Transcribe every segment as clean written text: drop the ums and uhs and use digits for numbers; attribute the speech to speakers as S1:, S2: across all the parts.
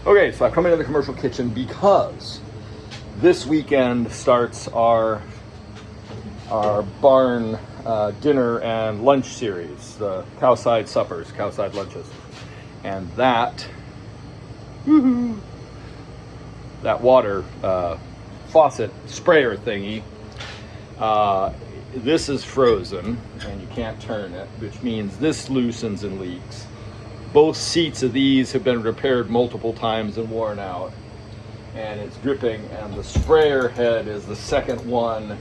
S1: Okay, so I've come into the commercial kitchen because this weekend starts our barn dinner and lunch series, the cowside suppers, cowside lunches. And that water faucet sprayer thingy, this is frozen and you can't turn it, which means this loosens and leaks. Both seats of these have been repaired multiple times and worn out, and it's dripping, and the sprayer head is the second one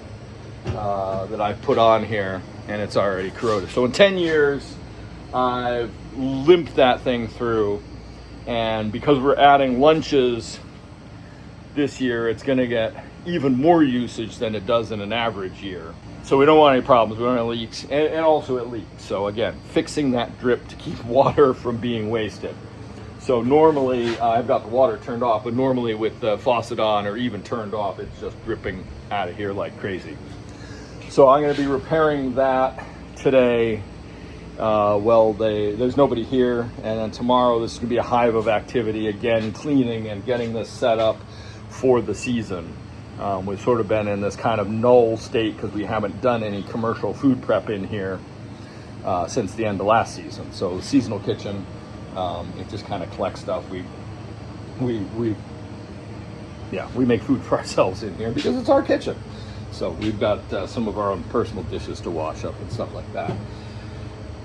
S1: that I've put on here, and it's already corroded. So in 10 years, I've limped that thing through, and because we're adding lunches this year, it's going to get even more usage than it does in an average year. So we don't want any problems, we don't want any leaks, and also it leaks. So again, fixing that drip to keep water from being wasted. So normally, I've got the water turned off, but normally with the faucet on or even turned off, it's just dripping out of here like crazy. So I'm gonna be repairing that today. There's nobody here, and then tomorrow this is gonna be a hive of activity, again, cleaning and getting this set up for the season. We've sort of been in this kind of null state because we haven't done any commercial food prep in here since the end of last season. So the seasonal kitchen, it just kind of collects stuff. We make food for ourselves in here because it's our kitchen. So we've got some of our own personal dishes to wash up and stuff like that.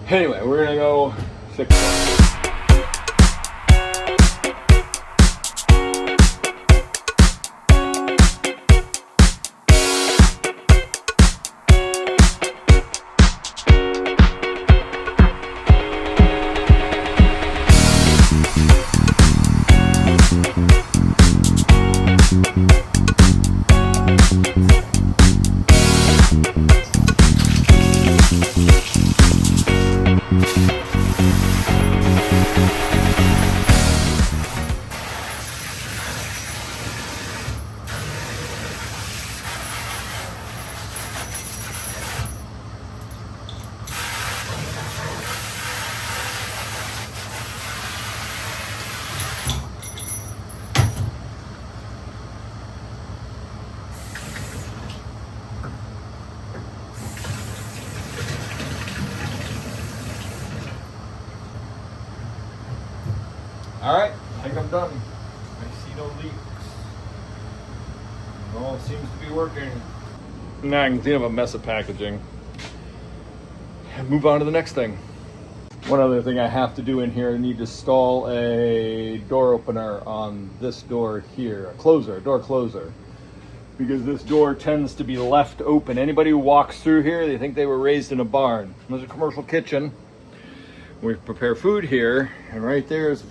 S1: Anyway, we're gonna go fix it. All right, I think I'm done. I see no leaks. It all seems to be working. Now I can clean up a mess of packaging and move on to the next thing. One other thing I have to do in here, I need to install a door opener on this door here, a door closer, because this door tends to be left open. Anybody who walks through here, they think they were raised in a barn. There's a commercial kitchen. We prepare food here, and right there is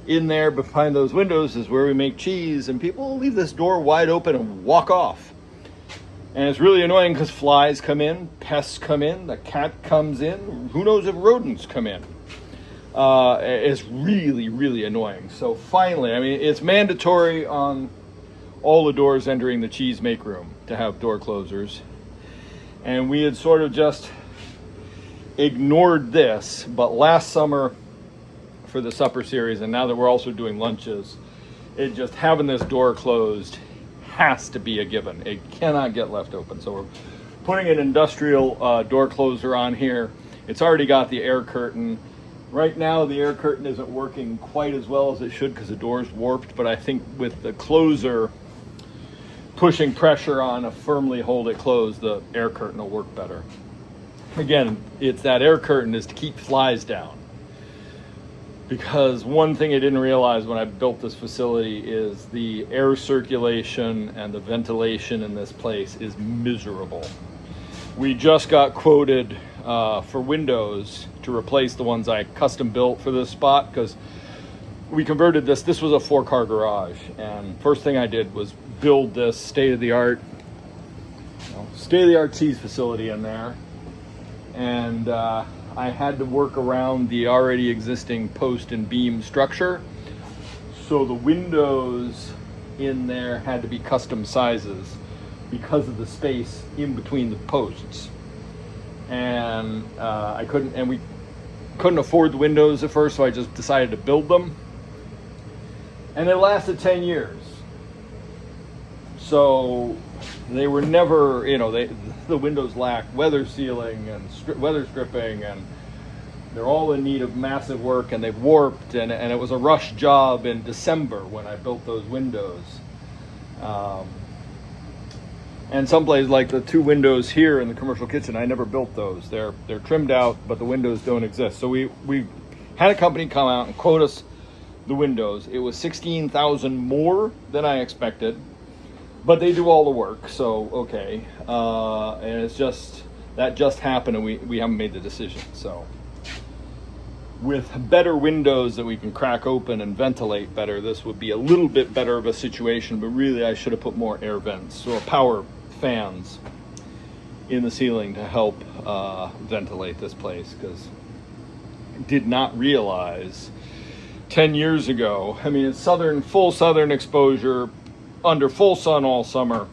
S1: in there behind those windows is where we make cheese, and people leave this door wide open and walk off. And it's really annoying because flies come in, pests come in, the cat comes in, who knows if rodents come in. It's really, really annoying. So finally, I mean, it's mandatory on all the doors entering the cheese make room to have door closers. And we had sort of just ignored this, but last summer for the supper series, and now that we're also doing lunches, it just having this door closed has to be a given. It cannot get left open. So we're putting an industrial door closer on here. It's already got the air curtain. Right now the air curtain isn't working quite as well as it should because the door's warped, but I think with the closer pushing pressure on to firmly hold it closed, the air curtain will work better. Again, it's that air curtain is to keep flies down. Because one thing I didn't realize when I built this facility is the air circulation and the ventilation in this place is miserable. We just got quoted for windows to replace the ones I custom built for this spot because we converted this. This was a 4-car garage, and first thing I did was build this state-of-the-art cheese facility in there. And I had to work around the already existing post and beam structure. So the windows in there had to be custom sizes because of the space in between the posts. And we couldn't afford the windows at first, so I just decided to build them. And they lasted 10 years. So they were never, the windows lack weather sealing and weather stripping, and they're all in need of massive work, and they've warped, and it was a rush job in December when I built those windows. And some places, like the 2 windows here in the commercial kitchen, I never built those. They're trimmed out, but the windows don't exist. So we had a company come out and quote us the windows. It was $16,000 more than I expected, but they do all the work, so okay. And it's just that just happened, and we haven't made the decision. So with better windows that we can crack open and ventilate better, this would be a little bit better of a situation. But really, I should have put more air vents or power fans in the ceiling to help ventilate this place, because I did not realize 10 years ago, I mean, it's full southern exposure, under full sun all summer.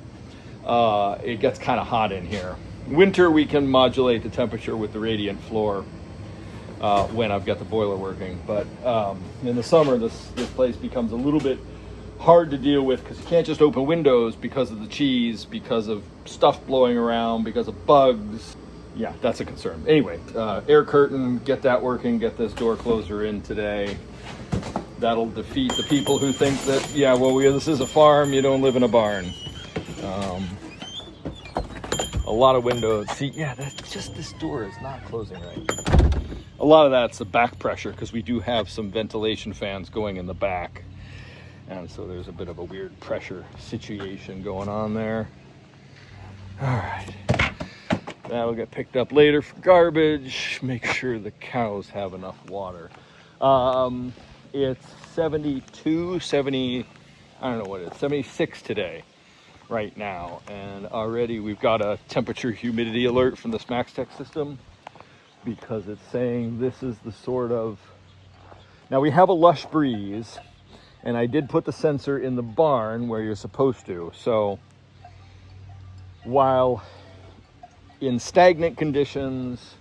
S1: It gets kind of hot in here. Winter, we can modulate the temperature with the radiant floor when I've got the boiler working. But in the summer, this place becomes a little bit hard to deal with, because you can't just open windows because of the cheese, because of stuff blowing around, because of bugs. Yeah, that's a concern. Anyway, air curtain, get that working, get this door closer in today. That'll defeat the people who think that, this is a farm, you don't live in a barn. A lot of windows. See, that's just, this door is not closing right. A lot of that's the back pressure, because we do have some ventilation fans going in the back. And so there's a bit of a weird pressure situation going on there. All right. That'll get picked up later for garbage. Make sure the cows have enough water. It's 72, 70, I don't know what it is, 76 today, right now. And already we've got a temperature humidity alert from the SmaxTech system, because it's saying this is the sort of, now we have a lush breeze, and I did put the sensor in the barn where you're supposed to. So while in stagnant conditions,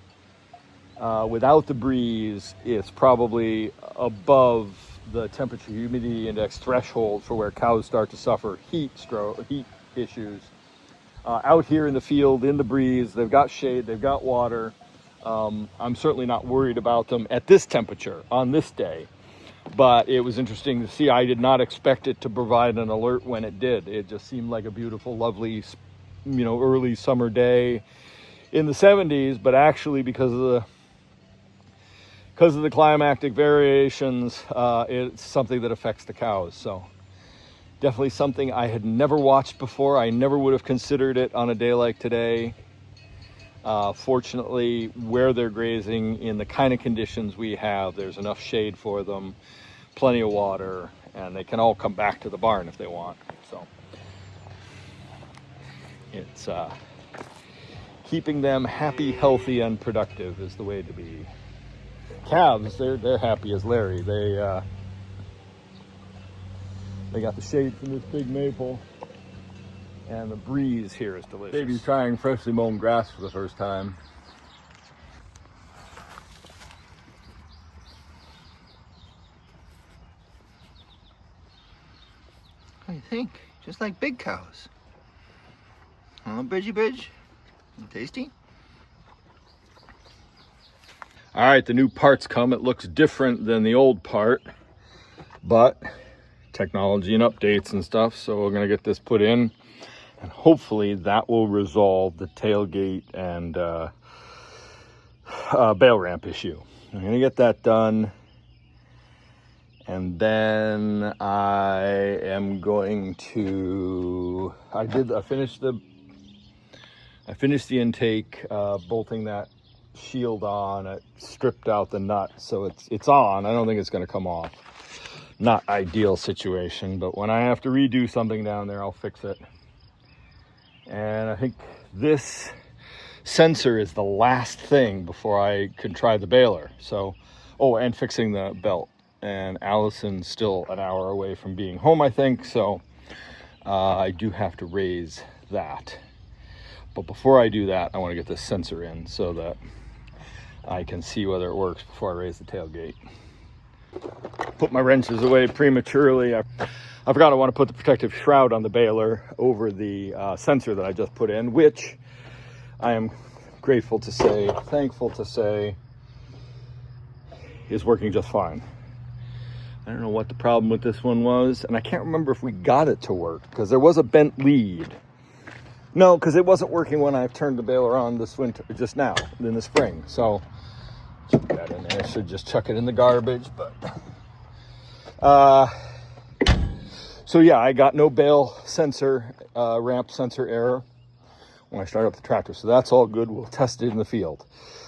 S1: without the breeze, it's probably above the temperature humidity index threshold for where cows start to suffer heat issues. Out here in the field, in the breeze, they've got shade, they've got water. I'm certainly not worried about them at this temperature on this day, but it was interesting to see. I did not expect it to provide an alert when it did. It just seemed like a beautiful, lovely, early summer day in the 70s, but actually because of the climatic variations, it's something that affects the cows. So definitely something I had never watched before. I never would have considered it on a day like today. Fortunately, where they're grazing, in the kind of conditions we have, there's enough shade for them, plenty of water, and they can all come back to the barn if they want. So it's keeping them happy, healthy, and productive is the way to be. Calves, they're happy as Larry. They got the shade from this big maple, and the breeze here is delicious. Baby's trying freshly mown grass for the first time.
S2: What do you think? Just like big cows. Oh, Bridgie. Tasty?
S1: All right, the new part's come. It looks different than the old part, but technology and updates and stuff. So we're gonna get this put in, and hopefully that will resolve the tailgate and bail ramp issue. I'm gonna get that done, and then I am going to. I finished the intake, bolting that shield on. It stripped out the nut, so it's on. I don't think it's going to come off. Not ideal situation, but when I have to redo something down there, I'll fix it. And I think this sensor is the last thing before I can try the baler. So, and fixing the belt. And Allison's still an hour away from being home, I think, so I do have to raise that. But before I do that, I want to get this sensor in so that I can see whether it works before I raise the tailgate. put my wrenches away prematurely. I forgot I want to put the protective shroud on the baler over the sensor that I just put in, which I am thankful to say, is working just fine. I don't know what the problem with this one was, and I can't remember if we got it to work, because there was a bent lead. No, because it wasn't working when I turned the baler on this winter, just now, in the spring. So, chuck that in there. I should just chuck it in the garbage, but... So yeah, I got no bail sensor, ramp sensor error when I start up the tractor. So that's all good. We'll test it in the field.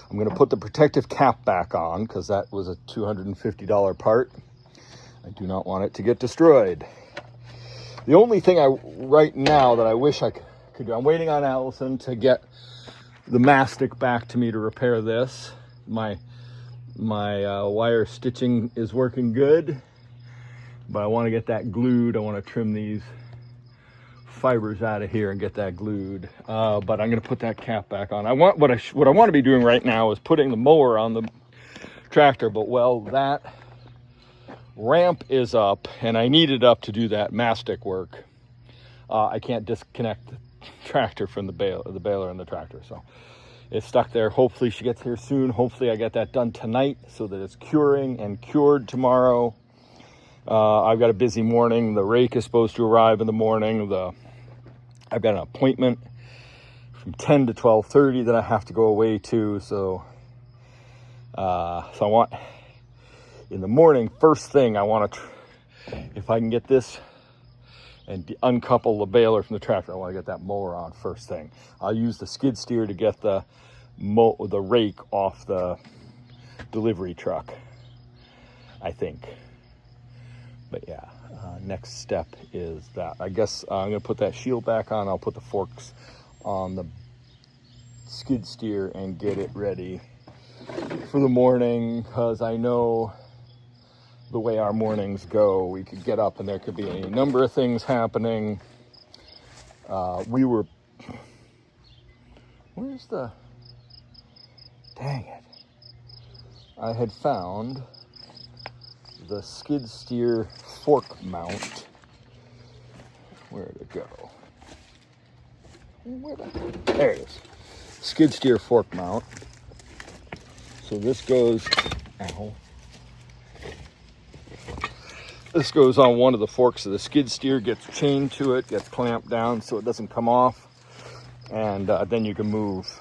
S1: I'm going to put the protective cap back on because that was a $250 part. I do not want it to get destroyed. The only thing right now that I wish I could do, I'm waiting on Allison to get the mastic back to me to repair this. My wire stitching is working good, but I want to get that glued. I want to trim these fibers out of here and get that glued. But I'm going to put that cap back on. What I want to be doing right now is putting the mower on the tractor, but that ramp is up and I need it up to do that mastic work. I can't disconnect the tractor from the baler and the tractor, so it's stuck there. Hopefully she gets here soon. Hopefully I get that done tonight so that it's curing and cured tomorrow. I've got a busy morning. The rake is supposed to arrive in the morning. I've got an appointment from 10 to 12:30 that I have to go away to. So I want, in the morning, first thing, I want to, if I can get this and uncouple the baler from the tractor, I want to get that mower on first thing. I'll use the skid steer to get the rake off the delivery truck, I think. But yeah, next step is that. I guess I'm going to put that shield back on. I'll put the forks on the skid steer and get it ready for the morning, because I know the way our mornings go, we could get up and there could be any number of things happening. Where's the, dang it. I had found the skid steer fork mount. Where'd it go? There it is. Skid steer fork mount. So this goes, this goes on one of the forks of the skid steer, gets chained to it, gets clamped down so it doesn't come off, and then you can move.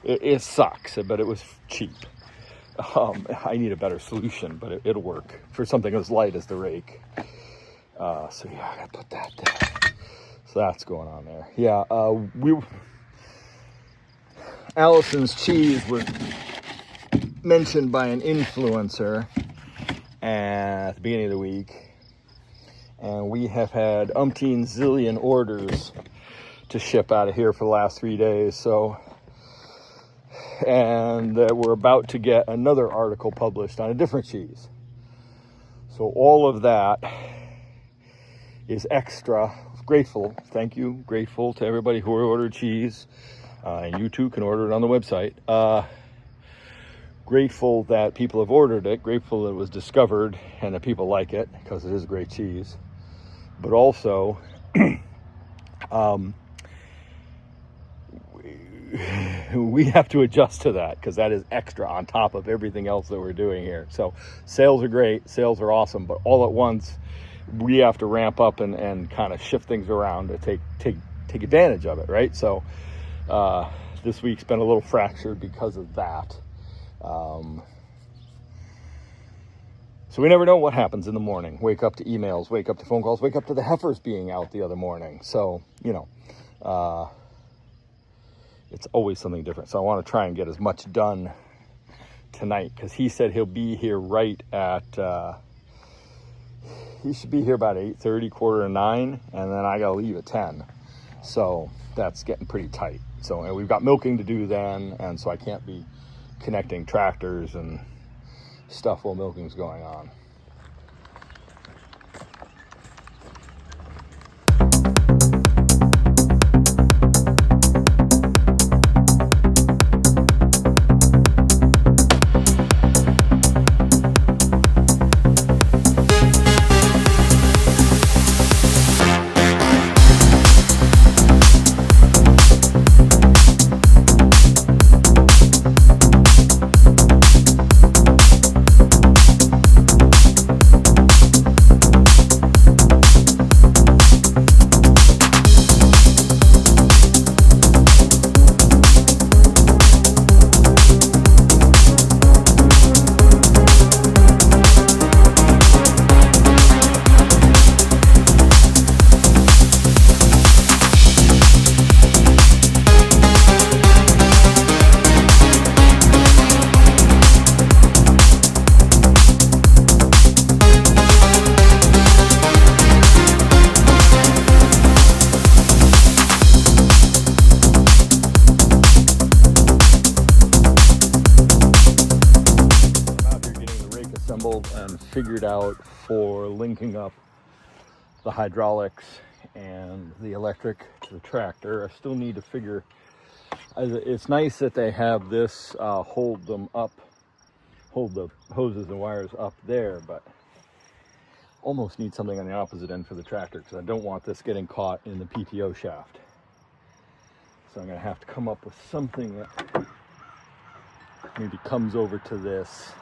S1: It sucks, but it was cheap. I need a better solution, but it'll work for something as light as the rake. So yeah, I gotta put that there. So that's going on there. Yeah, Allison's cheese was mentioned by an influencer at the beginning of the week, and we have had umpteen zillion orders to ship out of here for the last 3 days. So, and we're about to get another article published on a different cheese. So all of that is extra. Grateful, thank you, grateful to everybody who ordered cheese, and you too can order it on the website. Grateful that people have ordered it, grateful that it was discovered and that people like it, because it is a great cheese. But also, we have to adjust to that, because that is extra on top of everything else that we're doing here. So sales are great, sales are awesome, but all at once we have to ramp up and kind of shift things around to take advantage of it, right? So this week's been a little fractured because of that. So we never know what happens in the morning. Wake up to emails, wake up to phone calls, wake up to the heifers being out the other morning. So, it's always something different. So I want to try and get as much done tonight, because he said he'll be here right at, he should be here about 8:30, 8:45, and then I got to leave at 10. So that's getting pretty tight. So, and we've got milking to do then, and so I can't be connecting tractors and stuff while milking's going on. figured out for linking up the hydraulics and the electric to the tractor. I still need to figure, it's nice that they have this hold the hoses and wires up there, but almost need something on the opposite end for the tractor because I don't want this getting caught in the PTO shaft. So I'm going to have to come up with something that maybe comes over to this.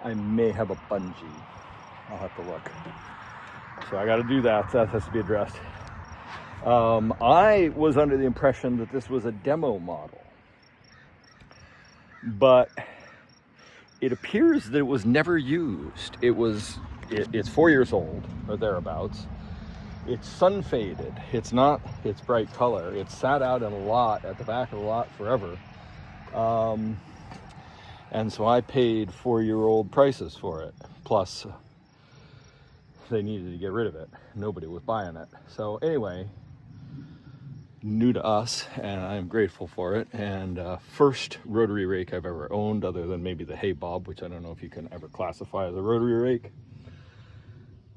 S1: I may have a bungee. I'll have to look. So I got to do that. That has to be addressed. I was under the impression that this was a demo model, but it appears that it was never used. It's 4 years old or thereabouts. It's sun faded. It's not its bright color. It's sat out in a lot at the back of the lot forever. And so I paid 4-year-old prices for it. Plus, they needed to get rid of it. Nobody was buying it. So anyway, new to us, and I'm grateful for it. And first rotary rake I've ever owned, other than maybe the hay bob, which I don't know if you can ever classify as a rotary rake.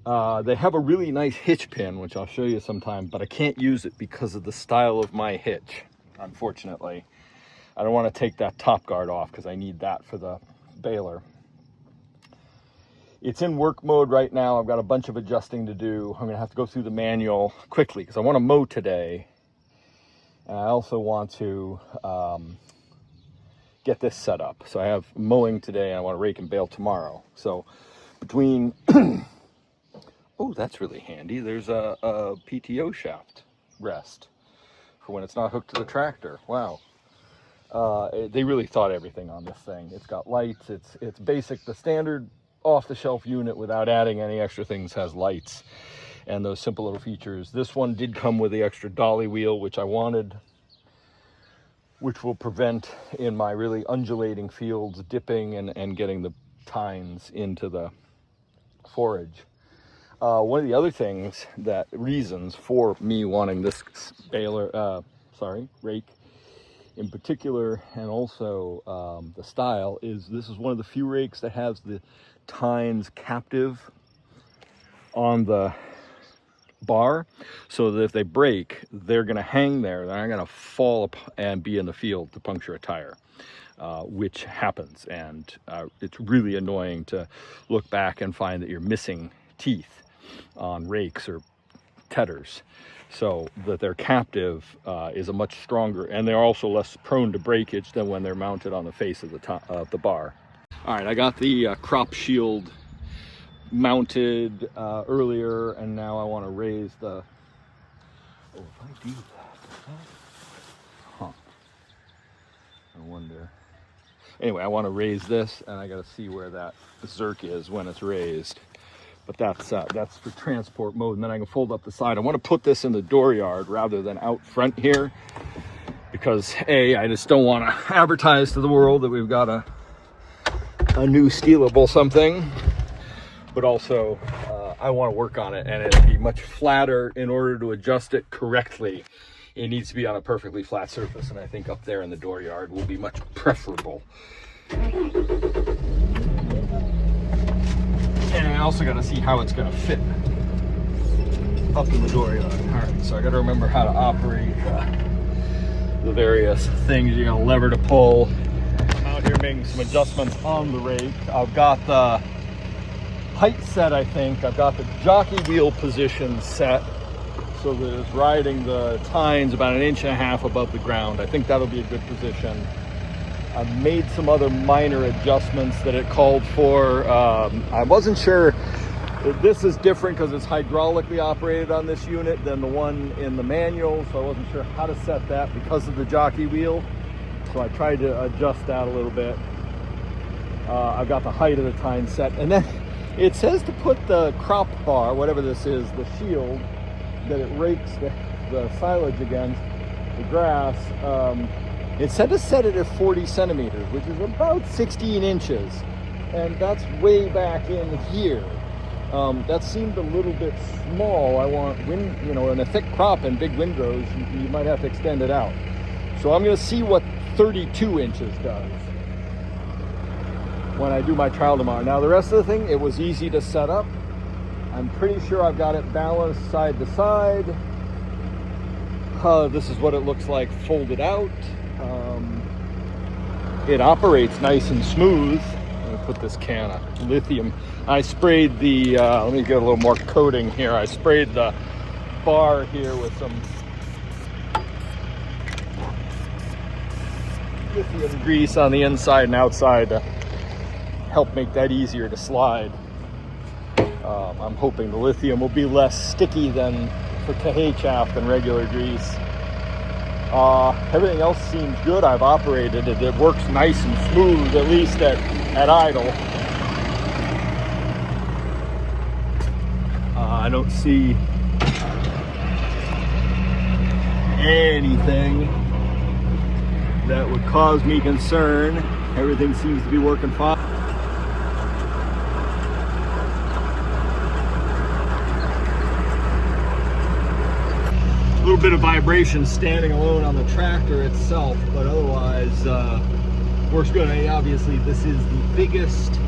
S1: They have a really nice hitch pin, which I'll show you sometime, but I can't use it because of the style of my hitch, unfortunately. I don't want to take that top guard off because I need that for the baler. It's in work mode right now. I've got a bunch of adjusting to do. I'm going to have to go through the manual quickly because I want to mow today. And I also want to get this set up. So I have mowing today and I want to rake and bale tomorrow. So between... Oh, that's really handy. There's a PTO shaft rest for when it's not hooked to the tractor. Wow. They really thought everything on this thing. It's got lights. It's basic. The standard off-the-shelf unit without adding any extra things has lights and those simple little features. This one did come with the extra dolly wheel, which I wanted, which will prevent in my really undulating fields dipping and getting the tines into the forage. One of the other reasons for me wanting this rake in particular, and also the style, is this is one of the few rakes that has the tines captive on the bar, so that if they break, they're going to hang there. They're not going to fall up and be in the field to puncture a tire, which happens. And it's really annoying to look back and find that you're missing teeth on rakes or tedders. So that they're captive is a much stronger, and they're also less prone to breakage than when they're mounted on the face of the bar. All right, I got the crop shield mounted earlier, and now I want to raise the... Oh, if I do that... Huh. I wonder... Anyway, I want to raise this, and I got to see where that zerk is when it's raised. But that's for transport mode, and then I can fold up the side. I want to put this in the dooryard rather than out front here, because I just don't want to advertise to the world that we've got a new stealable something, but also I want to work on it, and it'll be much flatter. In order to adjust it correctly, it needs to be on a perfectly flat surface, and I think up there in the dooryard will be much preferable. And I also got to see how it's going to fit up in the dooryard. All right, so I got to remember how to operate the various things. You got a lever to pull. I'm out here making some adjustments on the rake. I've got the height set, I think. I've got the jockey wheel position set so that it's riding the tines about 1.5 inches above the ground. I think that'll be a good position. I've made some other minor adjustments that it called for. I wasn't sure. This is different because it's hydraulically operated on this unit than the one in the manual, so I wasn't sure how to set that because of the jockey wheel. So I tried to adjust that a little bit. I've got the height of the tine set. And then it says to put the crop bar, whatever this is, the shield that it rakes the silage against, the grass, it said to set it at 40 centimeters, which is about 16 inches. And that's way back in here. That seemed a little bit small. I want in a thick crop and big windrows, you might have to extend it out. So I'm going to see what 32 inches does. when I do my trial tomorrow. Now the rest of the thing, it was easy to set up. I'm pretty sure I've got it balanced side to side. This is what it looks like folded out. It operates nice and smooth. I'm gonna put this can of lithium. I sprayed the, let me get a little more coating here. I sprayed the bar here with some lithium grease on the inside and outside to help make that easier to slide. I'm hoping the lithium will be less sticky than for K chaff than regular grease. Everything else seems good. I've operated it. It works nice and smooth, at least at idle. I don't see anything that would cause me concern. Everything seems to be working fine. A little bit of vibration standing alone on the tractor itself, but otherwise works good. I mean, obviously this is the biggest,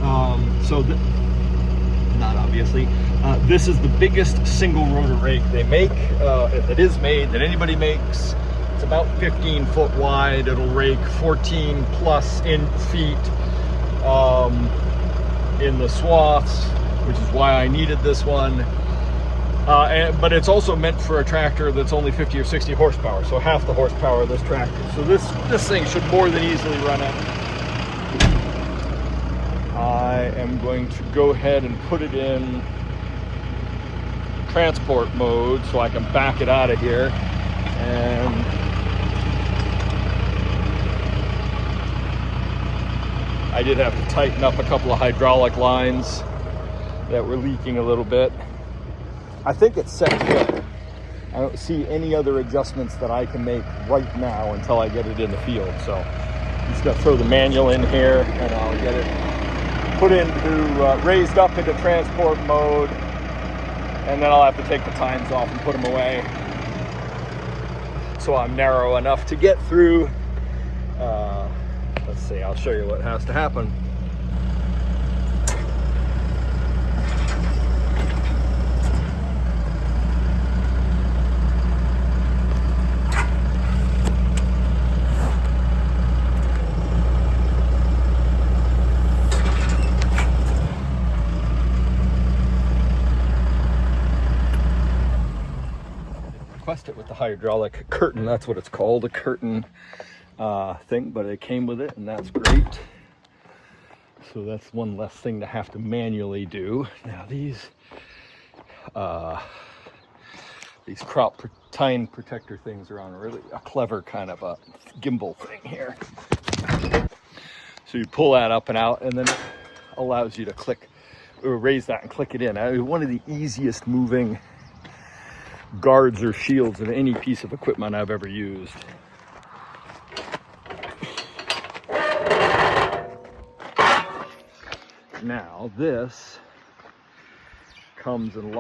S1: not obviously, this is the biggest single rotor rake they make, that is made, that anybody makes. It's about 15 foot wide. It'll rake 14 plus feet in the swaths, which is why I needed this one. But it's also meant for a tractor that's only 50 or 60 horsepower, so half the horsepower of this tractor. So this thing should more than easily run it. I am going to go ahead and put it in transport mode so I can back it out of here. And I did have to tighten up a couple of hydraulic lines that were leaking a little bit. I think it's set good. I don't see any other adjustments that I can make right now until I get it in the field. So I'm just gonna throw the manual in here and I'll get it put into, raised up into transport mode. And then I'll have to take the tines off and put them away. So I'm narrow enough to get through. Let's see, I'll show you what has to happen. It with the hydraulic curtain, that's what it's called, a curtain thing, but it came with it and that's great. So that's one less thing to have to manually do. Now these tine protector things are on really a clever kind of a gimbal thing here. So you pull that up and out and then it allows you to click or raise that and click it in. One of the easiest moving guards or shields of any piece of equipment I've ever used. Now this comes and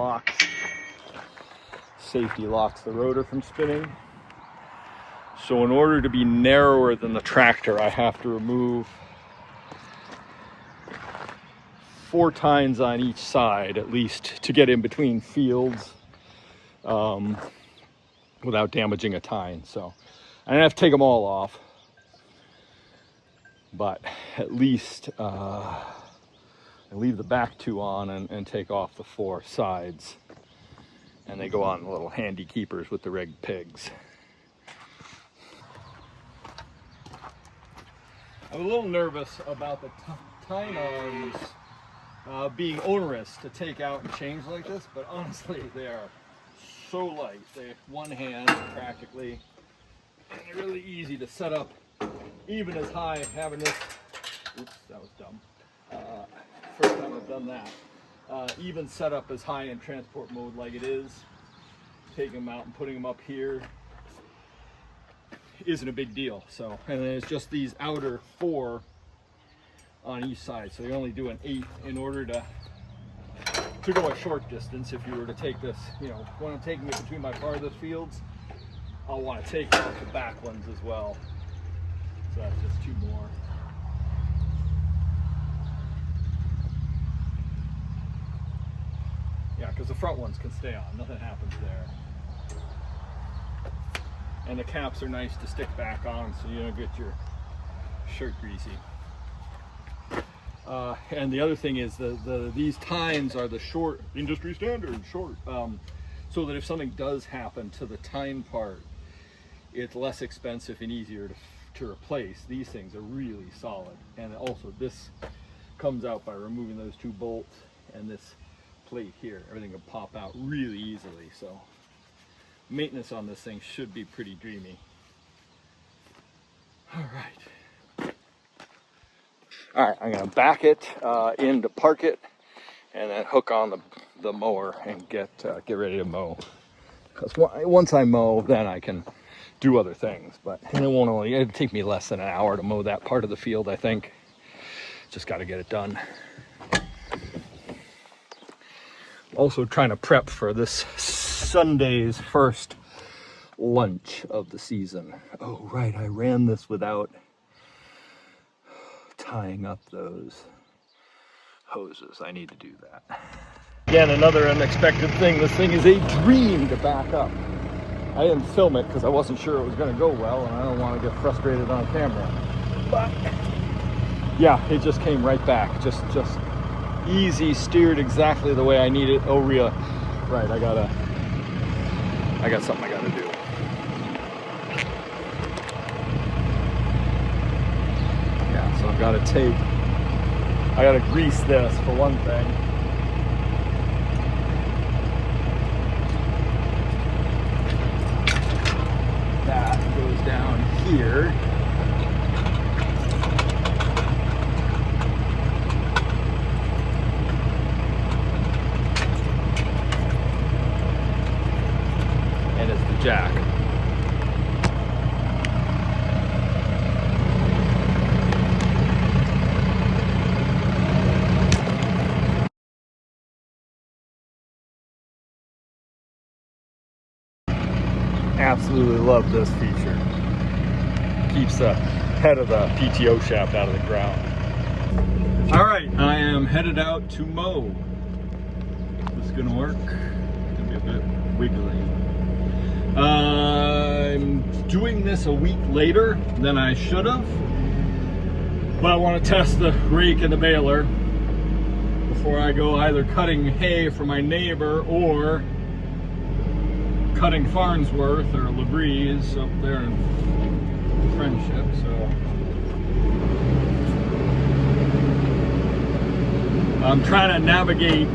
S1: safety locks the rotor from spinning. So in order to be narrower than the tractor, I have to remove 4 tines on each side at least to get in between fields. Without damaging a tine. So I have to take them all off, but at least I leave the back 2 on and take off the 4 sides, and they go on the little handy keepers with the rigged pigs. I'm a little nervous about the tine arms being onerous to take out and change like this, but honestly they are so light. They have one hand practically, and they're really easy to set up even as high. Having this, oops, that was dumb. First time I've done that. Even set up as high in transport mode like it is, taking them out and putting them up here isn't a big deal. So, and then it's just these outer 4 on each side. So you only do an 1/8 in order to go a short distance. If you were to take this, you know, when I'm taking it between my farthest fields, I'll want to take off the back ones as well. So that's just 2 more. Yeah, because the front ones can stay on. Nothing happens there. And the caps are nice to stick back on so you don't get your shirt greasy. And the other thing is these tines are the short, industry standard short, so that if something does happen to the tine part, it's less expensive and easier to replace. These things are really solid. And also this comes out by removing those two bolts and this plate here. Everything will pop out really easily. So maintenance on this thing should be pretty dreamy. All right. All right, I'm gonna back it in to park it, and then hook on the mower and get ready to mow. Because once I mow, then I can do other things. But it'll take me less than an hour to mow that part of the field, I think. Just got to get it done. Also trying to prep for this Sunday's first lunch of the season. Oh, right, I ran this without tying up those hoses. I need to do that. Again, another unexpected thing. This thing is a dream to back up. I didn't film it because I wasn't sure it was going to go well, and I don't want to get frustrated on camera. But yeah, it just came right back. Just easy, steered exactly the way I need it. Oh, right, I got something I gotta do. Yeah, so I gotta grease this for one thing. That goes down here. And it's the jack. Absolutely love this feature. Keeps the head of the PTO shaft out of the ground. All right, I am headed out to mow. This is gonna work. It's gonna be a bit wiggly. I'm doing this a week later than I should have, but I want to test the rake and the baler before I go either cutting hay for my neighbor or cutting Farnsworth or Labreeze up there in Friendship. So I'm trying to navigate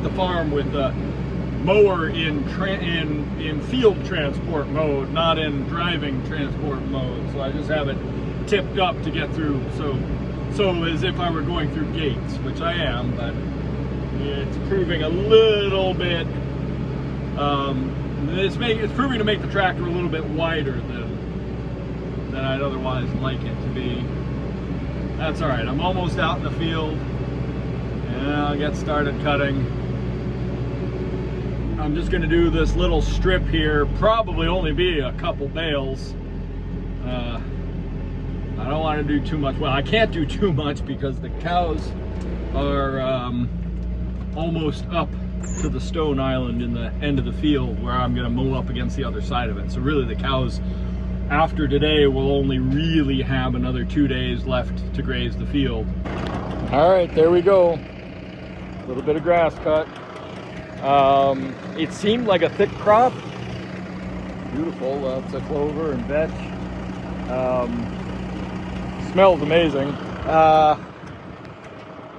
S1: the farm with the mower in field transport mode, not in driving transport mode. So I just have it tipped up to get through. So as if I were going through gates, which I am, but it's proving a little bit. It's proving to make the tractor a little bit wider than I'd otherwise like it to be. That's all right. I'm almost out in the field, and I'll get started cutting. I'm just going to do this little strip here. Probably only be a couple bales. I don't want to do too much. Well, I can't do too much because the cows are almost up to the stone island in the end of the field where I'm going to mow up against the other side of it. So really the cows after today will only really have another 2 days left to graze the field. All right, there we go. A little bit of grass cut. It seemed like a thick crop. Beautiful, lots of clover and vetch. Smells amazing.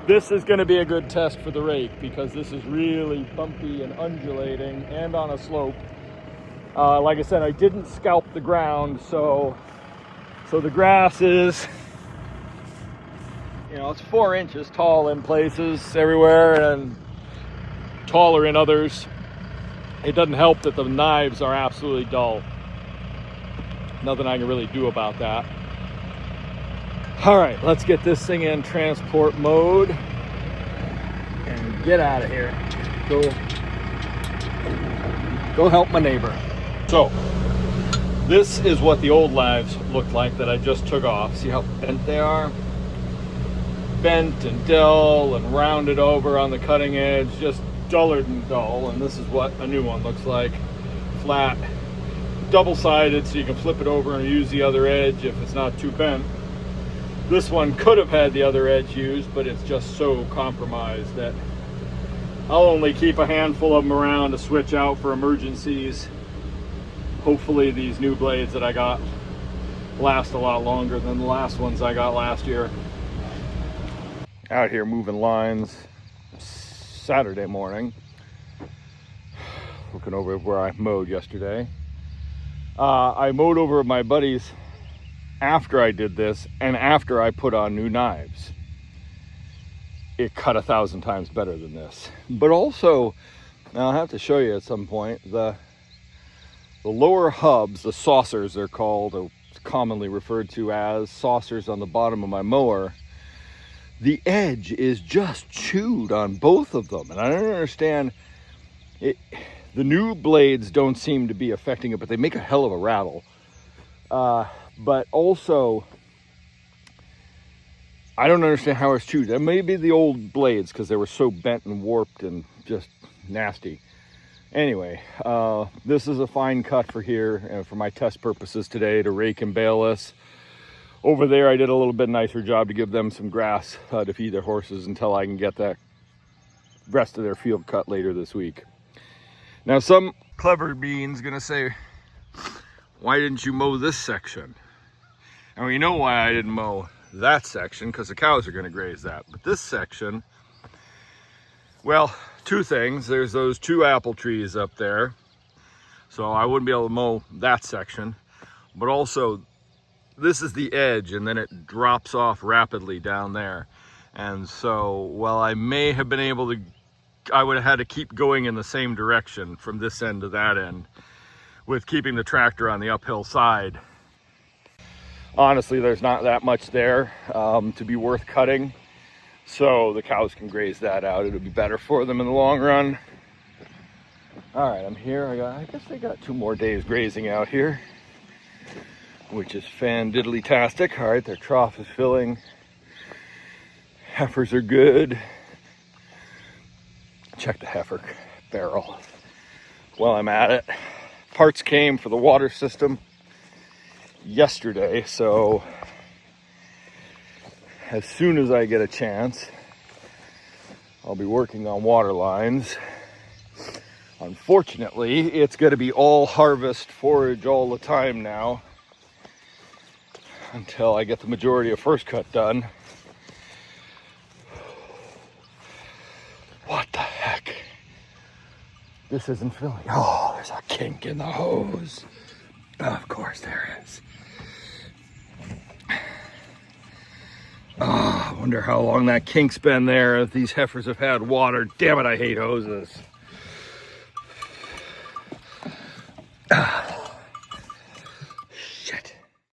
S1: This is going to be a good test for the rake because this is really bumpy and undulating and on a slope. Like I said, I didn't scalp the ground, so the grass is, it's 4 inches tall in places everywhere and taller in others. It doesn't help that the knives are absolutely dull. Nothing I can really do about that. All right, let's get this thing in transport mode and get out of here. Go help my neighbor. So, this is what the old lives looked like that I just took off. See how bent they are? bent and dull and rounded over on the cutting edge, just duller than dull. And this is what a new one looks like. Flat, double-sided, so you can flip it over and use the other edge if it's not too bent. This one could have had the other edge used, but it's just so compromised that I'll only keep a handful of them around to switch out for emergencies. Hopefully these new blades that I got last a lot longer than the last ones I got last year. Out here moving lines Saturday morning. Looking over where I mowed yesterday. I mowed over my buddies after I did this and after I put on new knives. It cut 1,000 times better than this. But also, I'll have to show you at some point, the lower hubs, the saucers they're called, or commonly referred to as saucers on the bottom of my mower, the edge is just chewed on both of them. And I don't understand it. The new blades don't seem to be affecting it, but they make a hell of a rattle. But also, I don't understand how it's chewed. That may be the old blades because they were so bent and warped and just nasty. Anyway, this is a fine cut for here for my test purposes today to rake and bale this. Over there, I did a little bit nicer job to give them some grass to feed their horses until I can get that rest of their field cut later this week. Now, some clever bean's gonna say, why didn't you mow this section? And we know why I didn't mow that section, because the cows are gonna graze that. But this section, well, two things. There's those 2 apple trees up there, so I wouldn't be able to mow that section. But also, this is the edge, and then it drops off rapidly down there. And so, while I may have been able to, I would have had to keep going in the same direction from this end to that end, with keeping the tractor on the uphill side. Honestly, there's not that much there to be worth cutting. So the cows can graze that out. It'll be better for them in the long run. All right, I'm here. I guess they got 2 more days grazing out here, which is fan-diddly-tastic. All right, their trough is filling. Heifers are good. Check the heifer barrel while I'm at it. Parts came for the water system yesterday, so as soon as I get a chance, I'll be working on water lines. Unfortunately, it's going to be all harvest forage all the time now until I get the majority of first cut done. What the heck? This isn't filling. Oh, there's a kink in the hose. Of course there is. Oh, I wonder how long that kink's been there if these heifers have had water. Damn it, I hate hoses.